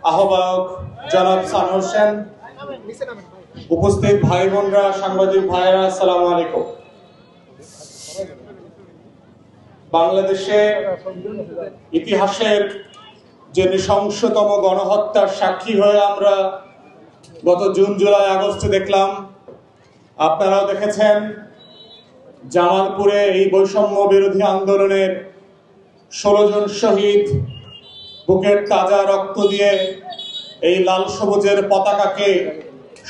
আহ্বায়ক জনাব সানোয়ার হোসেন, উপস্থিত ভাই বোনরা, সাংবাদিক ভাইয়েরা, আসসালামু আলাইকুম। বাংলাদেশে ইতিহাসের যে নৃশংসতম গণহত্যার সাক্ষী হয়ে আমরা গত জুন, জুলাই, আগস্টে দেখলাম, আপনারাও দেখেছেন। জামালপুরে এই বৈষম্য বিরোধী আন্দোলনের 16 জন শহীদ বুকের তাজা রক্ত দিয়ে এই লাল সবুজের পতাকাকে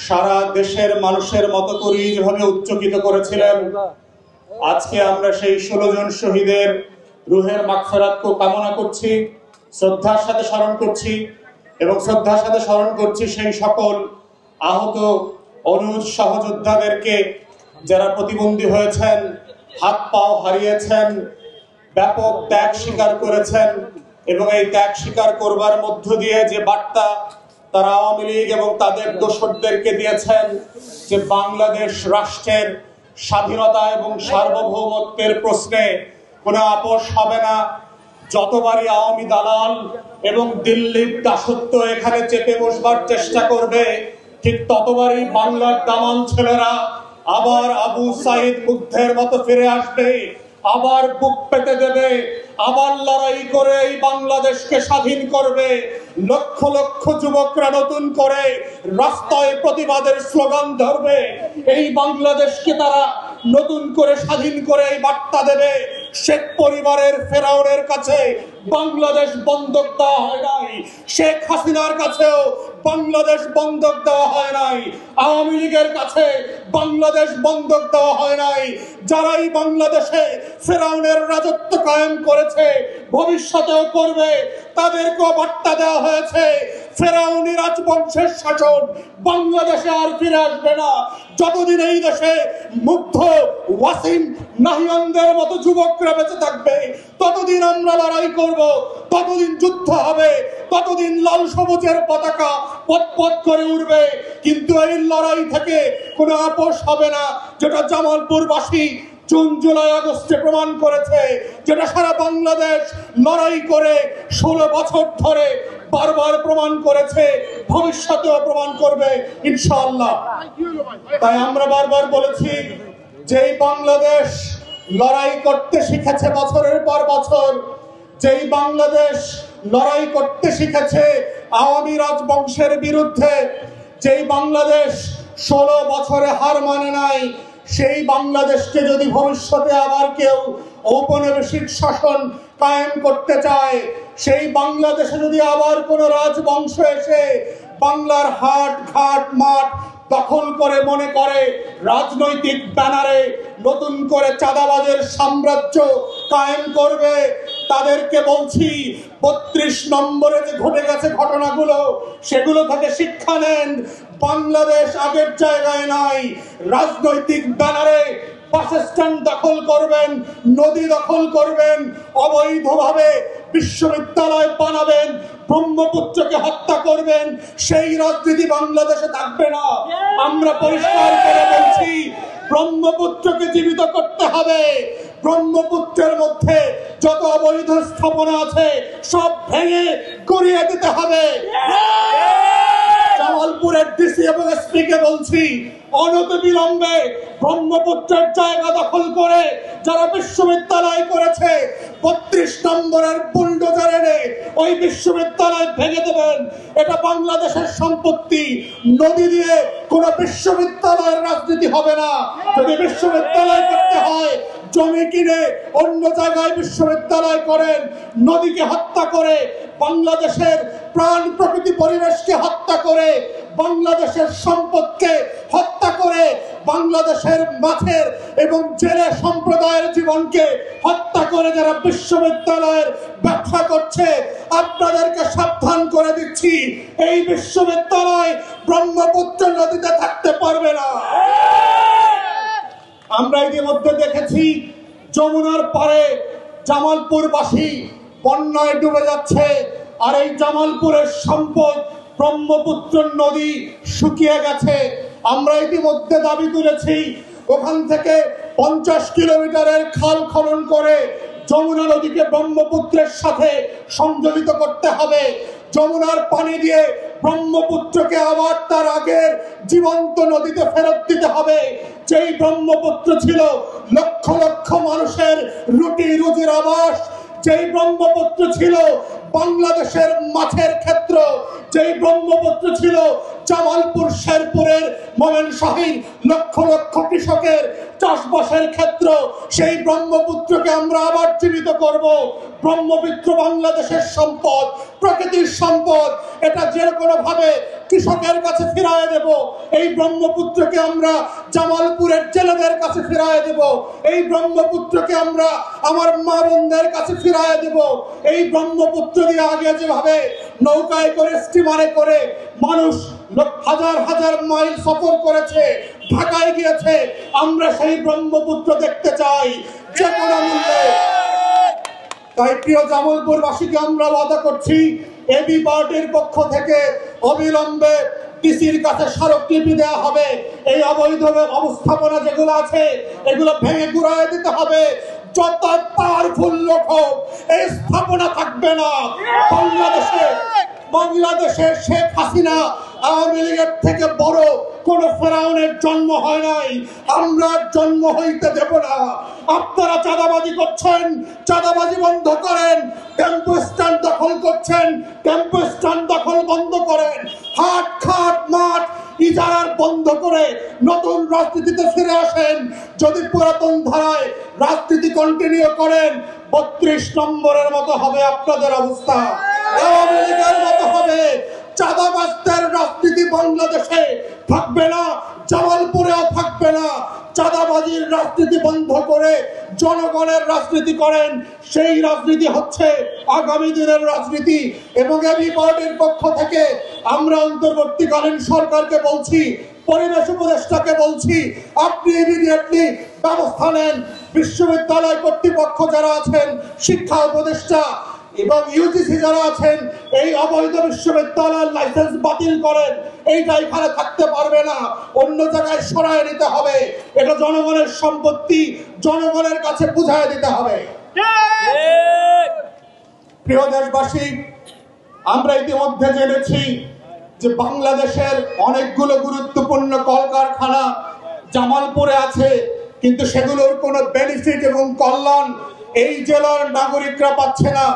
সারা দেশের মানুষের মতো করেই যেভাবে উচ্চকিত করেছিলেন, আজকে আমরা সেই 16 জন শহীদের রুহের মাগফিরাতকে কামনা করছি, শ্রদ্ধার সাথে স্মরণ করছি এবং শ্রদ্ধার সাথে স্মরণ করছি সেই সকল আহত অনুজ সহযোদ্ধাদেরকে যারা প্রতিবন্ধী হয়েছেন, হাত পাও হারিয়েছেন, ব্যাপক ত্যাগ স্বীকার করেছেন এবং এই ত্যাগ স্বীকার করবার মধ্য দিয়ে যে বার্তা তারা আওয়ামী লীগ এবং তাদের দোসরদেরকে দিয়েছেন যে বাংলাদেশ রাষ্ট্রের স্বাধীনতা এবং সার্বভৌমত্বের প্রশ্নে কোনো আপোষ হবে না। যতবারই আওয়ামী দালাল এবং দিল্লির দাসত্ব এখানে চেপে বসবার চেষ্টা করবে, ঠিক ততবারই বাংলার দামাল ছেলেরা আবার আবু সাইদ বুদ্ধের মতো ফিরে আসবে, আবার বুক পেতে দেবে, আবার লড়াই করে এই বাংলাদেশকে স্বাধীন করবে। লক্ষ লক্ষ যুবকরা নতুন করে রাস্তায় প্রতিবাদের স্লোগান ধরবে। এই বাংলাদেশকে তারা নতুন করে স্বাধীন করে এই বার্তা দেবে, শেখ পরিবারের ফেরাউনের কাছে বাংলাদেশ বন্ধক দেওয়া হয় নাই, শেখ হাসিনার কাছেও বাংলাদেশ বন্ধক দেওয়া হয় নাই, আওয়ামী লীগের কাছে বাংলাদেশ বন্ধক দেওয়া হয় নাই। যারাই বাংলাদেশে ফেরাউনের রাজত্ব কায়েম করেছে, ভবিষ্যতেও করবে, তাদেরকেও বার্তা দেওয়া হয়েছে ফেরাউনি রাজবংশের শাসন বাংলাদেশে আর ফিরে আসবে না। যতদিন এই দেশে মুগ্ধ ওয়াসিম নাহিয়ানদের মতো যুবকরা বেঁচে থাকবে, ততদিন আমরা লড়াই করব, ততদিন যুদ্ধ হবে, ততদিন লাল সবুজের পতাকা পথ করে উঠবে। কিন্তু এই লড়াই থেকে কোনো আপোষ হবে না, যেটা জামালপুরবাসী জুন, জুলাই, আগস্টে প্রমাণ করেছে, যেটা সারা বাংলাদেশ লড়াই করে 16 বছর ধরে বারবার প্রমাণ করেছে, ভবিষ্যতেও প্রমাণ করবে ইনশাআল্লাহ। তাই আমরা বারবার বলেছি যেই বাংলাদেশ লড়াই করতে শিখেছে বছরের পর বছর, যেই বাংলাদেশ লড়াই করতে শিখেছে আওয়ামী রাজবংশের বিরুদ্ধে, যেই বাংলাদেশ 16 বছরে হার মানে নাই, সেই বাংলাদেশকে যদি ভবিষ্যতে আবার কেউ ঔপনিবেশিক শাসন কায়েম করতে চায়, সেই বাংলাদেশে যদি আবার কোন রাজবংশ এসে বাংলার হাট ঘাট মাঠ দখল করে মনে করে রাজনৈতিক ব্যানারে নতুন করে চাঁদাবাজের সাম্রাজ্য কায়েম করবে, তাদেরকে বলছি 32 নম্বরে যে ঘটে গেছে ঘটনাগুলো, সেগুলো থেকে শিক্ষা নেন। বাংলাদেশ আগের জায়গায় নাই। রাজনৈতিক ব্যানারে বাসস্ট্যান্ড দখল করবেন, নদী দখল করবেন, অবৈধভাবে বিশ্ববিদ্যালয় বানাবেন, ব্রহ্মপুত্রকে হত্যা করবেন, সেই রাজনীতি বাংলাদেশে থাকবে না। আমরা পরিষ্কার করে বলছি, ব্রহ্মপুত্রকে জীবিত করতে হবে। ব্রহ্মপুত্রের মধ্যে যত অবৈধ স্থাপনা আছে সব ভেঙে গড়িয়ে দিতে হবে। জামালপুরের ডিসি এবং এসপিকে বলছি, অনতিবিলম্বে ব্রহ্মপুত্রের জায়গা দখল করে যারা বিশ্ববিদ্যালয় করেছে 32 নম্বরের বুলডোজার এনে ওই বিশ্ববিদ্যালয় ভেঙে দেবেন। এটা বাংলাদেশের সম্পত্তি। নদী দিয়ে কোন বিশ্ববিদ্যালয়ের রাজনীতি হবে না। যদি বিশ্ববিদ্যালয় করতে হয়, জমি কিনে অন্য জায়গায় বিশ্ববিদ্যালয় করেন। নদীকে হত্যা করে, বাংলাদেশের প্রাণ প্রকৃতি পরিবেশকে হত্যা করে, বাংলাদেশের সম্পদকে হত্যা করে, বাংলাদেশের মাছের এবং জেলে সম্প্রদায়ের জীবনকে হত্যা করে যারা বিশ্ববিদ্যালয়ের ব্যবসা করছে, আপনাদেরকে সাবধান করে দিচ্ছি, এই বিশ্ববিদ্যালয় ব্রহ্মপুত্র নদীতে থাকতে পারবে না। আমরা ইতিমধ্যে দেখেছি যমুনার পারে জামালপুরবাসী বন্যায় ডুবে যাচ্ছে, আর এই জামালপুরের সম্পদ ব্রহ্মপুত্র নদী শুকিয়ে গেছে। আমরা ইতিমধ্যে দাবি তুলেছি ওখান থেকে 50 কিলোমিটারের খাল খনন করে যমুনা নদীকে ব্রহ্মপুত্রের সাথে সংযোজিত করতে হবে। যমুনার পানি দিয়ে ব্রহ্মপুত্রকে আবার তার আগের জীবন্ত নদীতে ফেরত দিতে হবে। যেই ব্রহ্মপুত্র ছিল লক্ষ লক্ষ মানুষের রুটি রুজির আবাস, যেই ব্রহ্মপুত্র ছিল বাংলাদেশের মাছের ক্ষেত্র, যেই ব্রহ্মপুত্র ছিল জামালপুর শেরপুরের ময়মনসিংহের লক্ষ লক্ষ কৃষকের চাষবাসের ক্ষেত্র, সেই ব্রহ্মপুত্রকে আমরা আবার জীবিত করব। ব্রহ্মপুত্র বাংলাদেশের সম্পদ, প্রকৃতির সম্পদ, এটা যে কোনো ভাবে কৃষকের কাছে ফিরিয়ে দেব। এই ব্রহ্মপুত্রকে আমরা জামালপুরের জেলেদের কাছে ফিরিয়ে দেব। এই ব্রহ্মপুত্রকে আমরা আমার মা বোনদের কাছে ফিরিয়ে দেব। এই ব্রহ্মপুত্র দিয়ে আগে যেভাবে নৌকায় করে স্টিমারে করে মানুষ হাজার হাজার মাইল সফর করেছে, ঢাকায় গিয়েছে, আমরা সেই ব্রহ্মপুত্র দেখতে চাই যে কোনো মূল্যে। তাই প্রিয় জামালপুরবাসীকে আমরা ওয়াদা করছি, এবি পার্টির পক্ষ থেকে অবিলম্বে ডিসির কাছে স্মারকলিপি দেওয়া হবে। এই অবৈধ অবস্থাপনা যেগুলো আছে এগুলো ভেঙে গুড়ায় দিতে হবে। যত পাওয়ারফুল লোক হোক, এই স্থাপনা থাকবে না বাংলাদেশে। শেখ হাসিনা আওয়ামী লীগের থেকে বড় কোন ফেরাউনের জন্ম হয় নাই, আমরা জন্ম হইতে দেব না। আপনারা চাঁদাবাজি করছেন, চাঁদাবাজি বন্ধ করেন। টেম্পো স্ট্যান্ড দখল করছেন, টেম্পো স্ট্যান্ড দখল বন্ধ করেন। হাট খাট মাঠ ইজারার বন্ধ করে নতুন রাজনীতিতে ফিরে আসেন। যদি পুরাতন ধারায় রাজনীতি কন্টিনিউ করেন, 32 নম্বরের মতো হবে আপনাদের অবস্থা, আওয়ামী লীগের মতো হবে। চাঁদাবাজদের রাজনীতি বাংলাদেশে থাকবে না, জামালপুরেও থাকবে না। চাঁদাবাজির রাজনীতি বন্ধ করে জনগণের রাজনীতি করেন, সেই রাজনীতি হচ্ছে আগামী দিনের রাজনীতি। এবং এবি পার্টির পক্ষ থেকে আমরা অন্তর্বর্তীকালীন সরকারকে বলছি, পরিবেশ উপদেষ্টাকে বলছি, আপনি ইমিডিয়েটলি ব্যবস্থা নেন। বিশ্ববিদ্যালয় কর্তৃপক্ষ যারা আছেন, শিক্ষা উপদেষ্টা এবং ইউজিসি যারা আছেন, এই অবৈধ বিশ্ববিদ্যালয়ের লাইসেন্স বাতিল করেন। এইটা এখানে থাকতে পারবে না, অন্য জায়গায় সরায় নিতে হবে। এটা জনগণের সম্পত্তি, জনগণের কাছে বুঝায় দিতে হবে। প্রিয় দেশবাসী, আমরা ইতিমধ্যে জেনেছি যে বাংলাদেশের অনেকগুলো গুরুত্বপূর্ণ কলকারখানা জামালপুরে আছে, কিন্তু সেগুলোর কোনো বেনিফিট এবং কল্যাণ এই জেলার নাগরিকরা পাচ্ছে না।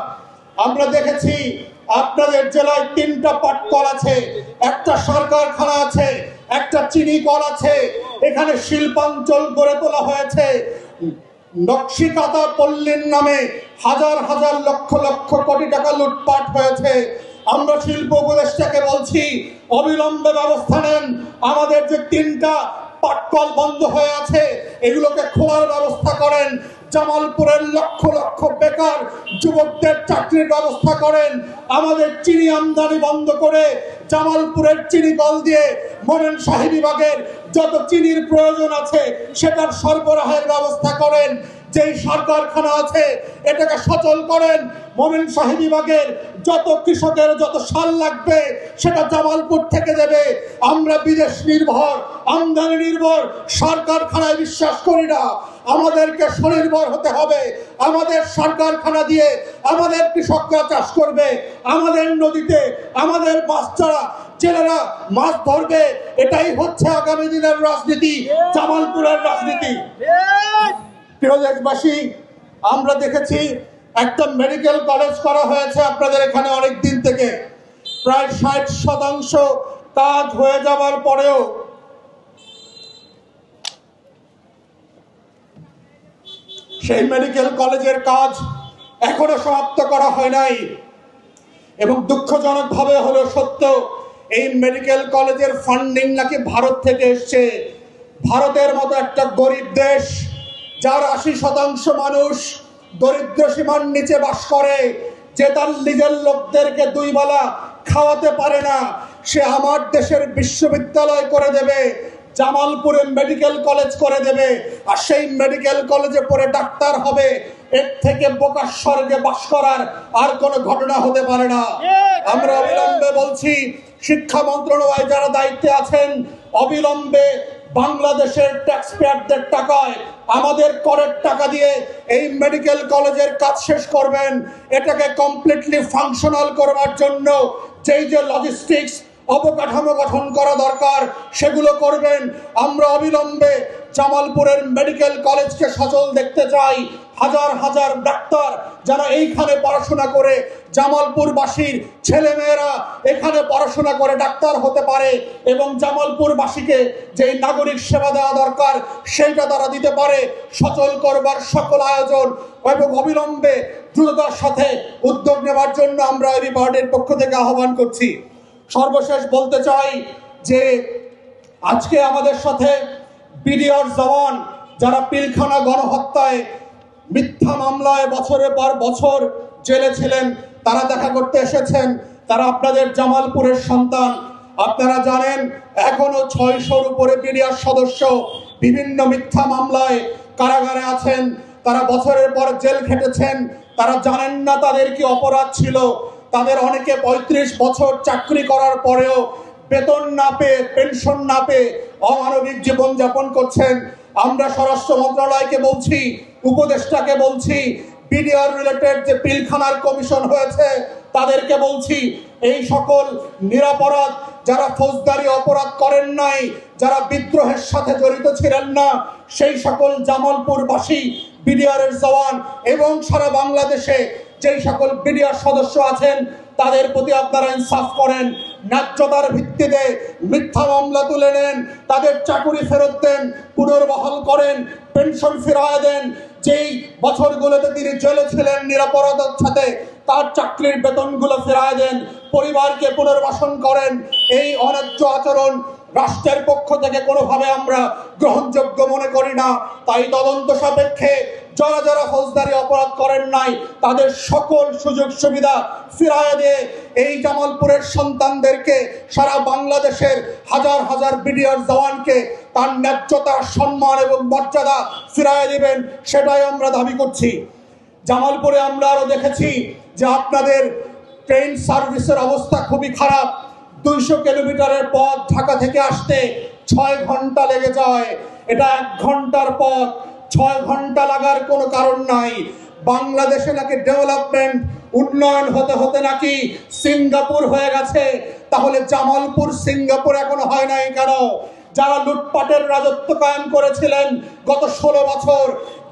আমরা দেখেছি আপনাদের জেলায় 3টা পাটকল আছে, একটা সরকারখানা আছে, একটা চিনি কল আছে। এখানে শিল্পাঞ্চল গড়ে তোলা হয়েছে। নকশিকাঁথা পল্লীর নামে হাজার হাজার লক্ষ লক্ষ কোটি টাকা লুটপাট হয়েছে। আমরা শিল্প উপদেষ্টাকে বলছি, অবিলম্বে ব্যবস্থা নেন। আমাদের যে 3টা পাটকল বন্ধ হয়ে আছে, এগুলোকে খোলার ব্যবস্থা করেন। জামালপুরের লক্ষ লক্ষ বেকার যুবকদের চাকরির ব্যবস্থা করেন। আমাদের চিনি আমদানি বন্ধ করে জামালপুরের চিনি কল দিয়ে ময়মনসিংহ বিভাগের যত চিনির প্রয়োজন আছে সেটার সরবরাহের ব্যবস্থা করেন। যেই সরকারখানা আছে এটাকে সচল করেন। ময়মনসিংহ বিভাগের যত কৃষকের যত সার লাগবে সেটা জামালপুর থেকে দেবে। আমরা বিদেশ নির্ভর, আমদানি নির্ভর সরকারখানায় বিশ্বাস করি না। আমাদেরকে স্বনির্ভর হতে হবে। আমাদের সরকারখানা দিয়ে আমাদের কৃষকরা চাষ করবে, আমাদের নদীতে আমাদের মাছচারা জেলেরা মাছ ধরবে। এটাই হচ্ছে আগামী দিনের রাজনীতি, জামালপুরের রাজনীতি। প্রিয় দেশবাসী, আমরা দেখেছি একটা মেডিকেল কলেজ করা হয়েছে আপনাদের এখানে অনেক দিন থেকে। প্রায় 60% কাজ হয়ে যাওয়ার পরেও সেই মেডিকেল কলেজের কাজ এখনো সমাপ্ত করা হয় নাই। এবং দুঃখজনক ভাবে হলো সত্য, এই মেডিকেল কলেজের ফান্ডিং নাকি ভারত থেকে এসছে। ভারতের মতো একটা গরিব দেশ, যার 80% মানুষ দরিদ্র সীমার নিচে বাস করে, যে তার নিজের লোকদেরকে 2 বেলা খাওয়াতে পারে না, সে আমার দেশের বিশ্ববিদ্যালয় করে দেবে, জামালপুরে মেডিকেল কলেজ করে দেবে, আর সেই মেডিকেল কলেজে পড়ে ডাক্তার হবে। এর থেকে বোকার স্বর্গে বাস করার আর কোনো ঘটনা হতে পারে না। আমরা অবিলম্বে বলছি, শিক্ষা মন্ত্রণালয় যারা দায়িত্বে আছেন, অবিলম্বে বাংলাদেশের ট্যাক্সপেয়ারদের টাকায় আমাদের করের টাকা দিয়ে এই মেডিকেল কলেজের কাজ শেষ করবেন। এটাকে কমপ্লিটলি ফাংশনাল করবার জন্য যেই যে লজিস্টিক্স অবকাঠামো গঠন করা দরকার সেগুলো করবেন। আমরা অবিলম্বে জামালপুরের মেডিকেল কলেজকে সচল দেখতে চাই। হাজার হাজার ডাক্তার যারা এইখানে পড়াশোনা করে জামালপুরবাসীর ছেলেমেয়েরা এখানে পড়াশোনা করে ডাক্তার হতে পারে এবং জামালপুরবাসীকে যেই নাগরিক সেবা দেওয়া দরকার সেইটা তারা দিতে পারে, সচল করবার সকল আয়োজন এবং অবিলম্বে দ্রুততার সাথে উদ্যোগ নেওয়ার জন্য আমরা এবি পার্টির পক্ষ থেকে আহ্বান করছি। সর্বশেষ বলতে চাই যে আজকে আমাদের সাথে বিডিআর জওয়ান যারা পিলখানা গণহত্যায় মিথ্যা মামলায় বছরের পর বছর জেলে ছিলেন তারা দেখা করতে এসেছেন। তারা আপনাদের জামালপুরের সন্তান। আপনারা জানেন এখনো 600-র উপরে বিডিআর সদস্য বিভিন্ন মিথ্যা মামলায় কারাগারে আছেন। তারা বছরের পর জেল খেটেছেন। তারা জানেন না তাদের কি অপরাধ ছিল। তাদের অনেকে 35 বছর চাকরি করার পরেও বেতন না পেয়ে, পেনশন না পেয়ে অমানবিক জীবনযাপন করছেন। আমরা স্বরাষ্ট্র মন্ত্রণালয়কে বলছি, উপদেষ্টাকে বলছি, বিডিআর রিলেটেড যে পিলখানার কমিশন হয়েছে তাদেরকে বলছি, এই সকল নিরপরাধ যারা ফৌজদারি অপরাধ করেন নাই, যারা বিদ্রোহের সাথে জড়িত ছিলেন না, সেই সকল জামালপুরবাসী বিডিআরের জওয়ান এবং সারা বাংলাদেশে যেই সকল বিডিআর সদস্য আছেন তাদের প্রতি আপনারা ইনসাফ করেন। ন্যায্যতার ভিত্তিতে মিথ্যা মামলা তুলে নেন, তাদের চাকরি ফেরত দেন, পুনর্বহাল করেন, পেনশন ফিরিয়ে দেন। যেই বছরগুলোতে তিনি জেলে ছিলেন নিরপরাধের সাথে তার চাকরির বেতনগুলো ফিরিয়ে দেন, পরিবারকে পুনর্বাসন করেন। এই অন্যায্য আচরণ রাষ্ট্রের পক্ষ থেকে কোনোভাবে আমরা গ্রহণযোগ্য মনে করি না। তাই তদন্ত সাপেক্ষে যারা যারা ফৌজদারি অপরাধ করেন নাই তাদের সকল সুযোগ সুবিধা ফিরিয়ে দিয়ে এই জামালপুরের সন্তানদেরকে, সারা বাংলাদেশের হাজার হাজার বিডিআর জওয়ানকে তার ন্যায্যতা, সম্মান এবং মর্যাদা ফিরিয়ে দিবেন, সেটাই আমরা দাবি করছি। জামালপুরে আমরা আরো দেখেছি যে আপনাদের ট্রেন সার্ভিসের অবস্থা খুবই খারাপ। 200 কিলোমিটারের পথ ঢাকা থেকে আসতে 6 ঘন্টা লেগে যায়। এটা 1 ঘন্টার পথ, 6 ঘন্টা লাগার কোনো কারণ নাই। বাংলাদেশে নাকি ডেভেলপমেন্ট, উন্নয়ন হতে হতে নাকি সিঙ্গাপুর হয়ে গেছে। তাহলে জামালপুর সিঙ্গাপুর এখনো হয় নাই কেন? যারা লুটপাটের রাজত্ব কায়েম করেছিলেন গত 16 বছর,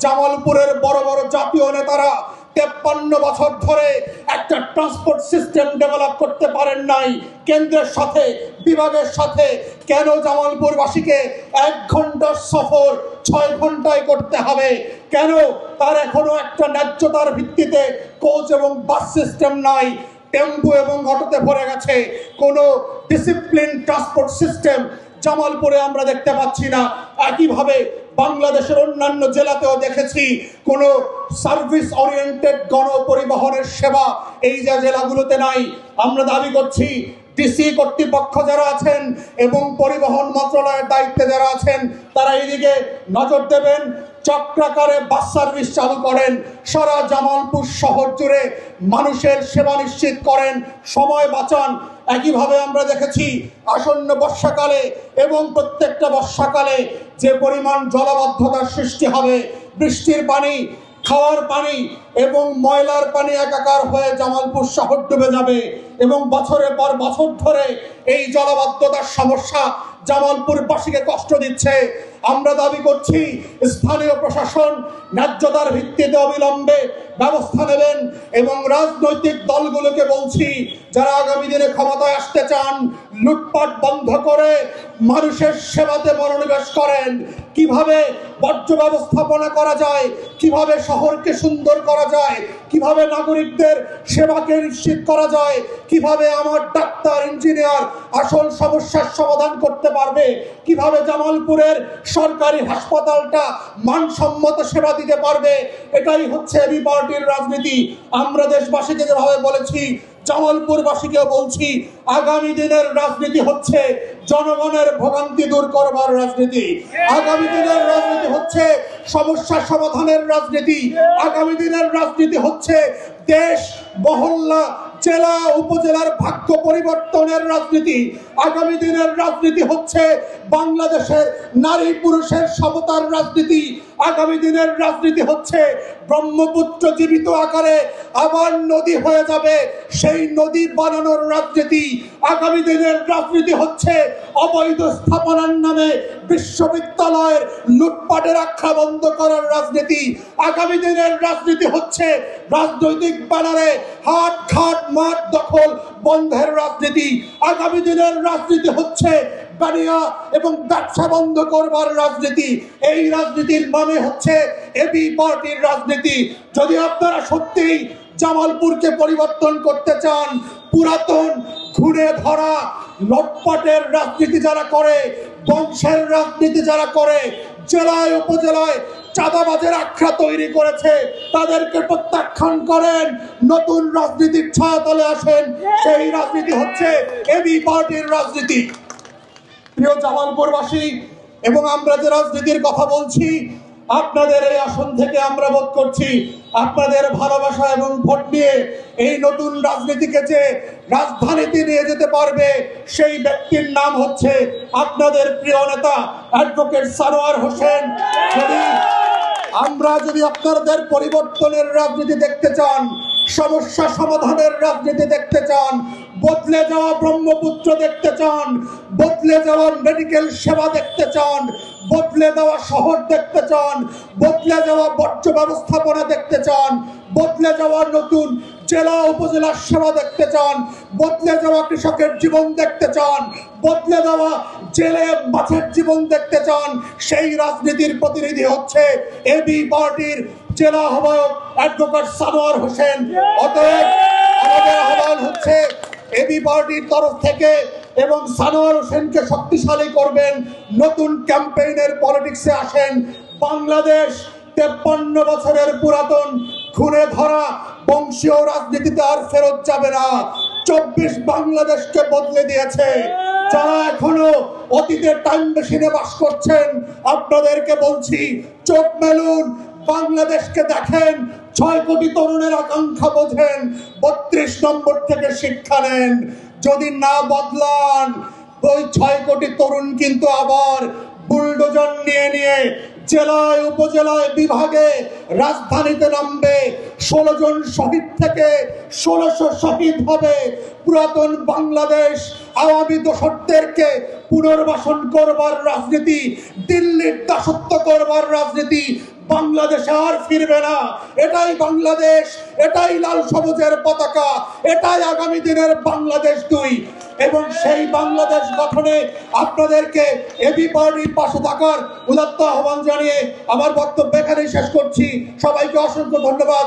জামালপুরের বড় বড় জাতীয় নেতারা 53 বছর ধরে একটা ট্রান্সপোর্ট সিস্টেম ডেভেলপ করতে পারেন নাই কেন্দ্রের সাথে, বিভাগের সাথে। কেন জামালপুরবাসীকে 1 ঘন্টার সফর 6 ঘন্টায় করতে হবে? কেন তার এখনো একটা ন্যায্যতার ভিত্তিতে কোচ এবং বাস সিস্টেম নাই? টেম্পো এবং অটোতে ভরে গেছে। কোনো ডিসিপ্লিন ট্রান্সপোর্ট সিস্টেম জামালপুরে আমরা দেখতে পাচ্ছি না। একইভাবে বাংলাদেশের অন্যান্য জেলাতেও দেখেছি কোনো সার্ভিস ওরিয়েন্টেড গণপরিবহনের সেবা এই যে জেলাগুলোতে নাই। আমরা দাবি করছি ডিসি কর্তৃপক্ষ যারা আছেন এবং পরিবহন মন্ত্রণালয়ের দায়িত্বে যারা আছেন তারা এইদিকে নজর দেবেন, চক্রাকারে বাস সার্ভিস চালু করেন, সারা জামালপুর শহর জুড়ে মানুষের সেবা নিশ্চিত করেন, সময় বাঁচান। একইভাবে আমরা দেখেছি আসন্ন বর্ষাকালে এবং প্রত্যেকটা বর্ষাকালে যে পরিমাণ জলাবদ্ধতার সৃষ্টি হবে, বৃষ্টির পানি, খাওয়ার পানি এবং ময়লার পানি একাকার হয়ে জামালপুর শহর ডুবে যাবে এবং বছরের পর বছর ধরে এই জলাবদ্ধতার সমস্যা জামালপুরবাসীকে কষ্ট দিচ্ছে। আমরা দাবি করছি স্থানীয় প্রশাসন ন্যায্যতার ভিত্তিতে অবিলম্বে ব্যবস্থা নেবেন এবং রাজনৈতিক দলগুলোকে বলছি যারা আগামী দিনে ক্ষমতায় আসতে চান, লুটপাট বন্ধ করে মানুষের সেবাতে মনোনিবেশ করেন। কিভাবে বর্জ্য ব্যবস্থাপনা করা যায়, কিভাবে শহরকে সুন্দর করা যায়, কিভাবে নাগরিকদের সেবাকে নিশ্চিত করা যায়, কিভাবে আমার ডাক্তার, ইঞ্জিনিয়ার আসল সমস্যার সমাধান করতে পারবে, কিভাবে জামালপুরের সরকারি হাসপাতালটা মানসম্মত সেবা দিতে পারবে, এটাই হচ্ছে এবি পার্টির রাজনীতি। আমরা দেশবাসীকে যেভাবে বলেছি জামালপুরবাসীকেও বলছি, আগামী দিনের রাজনীতি হচ্ছে জনগণের ভোগান্তি দূর করবার রাজনীতি। আগামী দিনের রাজনীতি হচ্ছে সমস্যা সমাধানের রাজনীতি। আগামী দিনের রাজনীতি হচ্ছে দেশ, মহল্লা, জেলা উপজেলার ভাগ্য পরিবর্তনের রাজনীতি। আগামী দিনের রাজনীতি হচ্ছে বাংলাদেশের নারী পুরুষের সমতার রাজনীতি। আগামী দিনের রাজনীতি হচ্ছে ব্রহ্মপুত্র জীবিত আকারে আবার নদী হয়ে যাবে, সেই নদী বানানোর রাজনীতি। আগামী দিনের রাজনীতি হচ্ছে অবৈধ স্থাপনার নামে বিশ্ববিদ্যালয়ের লুটপাটের আখ্যা বন্ধ করার রাজনীতি। আগামী দিনের রাজনীতি হচ্ছে রাজনৈতিক ব্যানারে হাট ঘাট মাঠ দখল বন্ধের রাজনীতি। আগামী দিনের রাজনীতি হচ্ছে বানিয়া এবং ব্যবসা বন্ধ করবার রাজনীতি। এই রাজনীতির মানে হচ্ছে এবি পার্টির রাজনীতি। যদি আপনারা সত্যিই জামালপুরকে পরিবর্তন করতে চান, পুরাতন ঘুরে ধরা লটপাটের রাজনীতি যারা করে, বংশের রাজনীতি যারা করে, জেলায় উপজেলায় চাঁদাবাজের আখ্যা তৈরি করেছে, তাদেরকে প্রত্যাখ্যান করেন, নতুন রাজনীতির ছায়াতলে আসেন। সেই রাজনীতি হচ্ছে এবি পার্টির রাজনীতি। প্রিয় জামালপুরবাসী, এবং আমরা যে রাজনীতির কথা বলছি, আপনাদের এই আসন থেকে আমরা বোধ করছি আপনাদের ভালোবাসা এবং ভোট নিয়ে এই নতুন রাজনীতিকে যে রাজধানীতে নিয়ে যেতে পারবে, সেই ব্যক্তির নাম হচ্ছে আপনাদের প্রিয় নেতা অ্যাডভোকেট সারোয়ার হোসেন। যদি আপনাদের পরিবর্তনের রাজনীতি দেখতে চান, সমস্যা সমাধানের রাজনীতি দেখতে চান, বদলে যাওয়া ব্রহ্মপুত্র দেখতে চান, বদলে যাওয়া মেডিকেল সেবা দেখতে চান, বদলে যাওয়া শহর দেখতে চান, বদলে যাওয়া বর্জ্য ব্যবস্থাপনা দেখতে চান, বদলে যাওয়া নতুন জেলা উপজেলার সেবা দেখতে চান, বদলে যাওয়া কৃষকের জীবন দেখতে চান, বদলে যাওয়া জেলে মাছের জীবন দেখতে চান, সেই রাজনীতির প্রতিনিধি হচ্ছে এবি পার্টির জেলা আহ্বায়ক অ্যাডভোকেট সারোয়ার হোসেন। অতএব আমাদের আহ্বান হচ্ছে এবি পার্টির তরফ থেকে, এবং সারোয়ার হোসেনকে শক্তিশালী করবেন, নতুন ক্যাম্পেইনের পলিটিক্সে আসেন। বাংলাদেশ 53 বছরের পুরাতন খুনে ধরা বংশীয় রাজনীতিতে আর ফেরত যাবে না। 24 বাংলাদেশকে বদলে দিয়েছে। যারা এখনো অতীতের টাইম মেশিনে বাস করছেন, আপনাদেরকে বলছি, চোখ মেলুন, বাংলাদেশকে দেখেন, 6 কোটি তরুণের আকাঙ্ক্ষা বোঝেন, 32 নম্বর থেকে শিক্ষা নেন। যদি না বদলান, ওই 6 কোটি তরুণ কিন্তু আবার বুলডোজার নিয়ে নিয়ে জেলায় উপজেলায় বিভাগে রাজধানীতে নামবে। 16 জন শহীদ থেকে 1600 শহীদ হবে। পুরাতন বাংলাদেশ আওয়ামী দোসরদেরকে পুনর্বাসন করবার রাজনীতি, দিল্লির দাসত্ব করবার রাজনীতি বাংলাদেশে আর ফিরবে না। এটাই বাংলাদেশ, এটাই লাল সবুজের পতাকা, এটাই আগামী দিনের বাংলাদেশ 2। এবং সেই বাংলাদেশ গঠনে আপনাদেরকে এবি পার্টির পাশে থাকার উদাত্ত আহ্বান জানিয়ে আমার বক্তব্য এখানেই শেষ করছি। সবাইকে অসংখ্য ধন্যবাদ।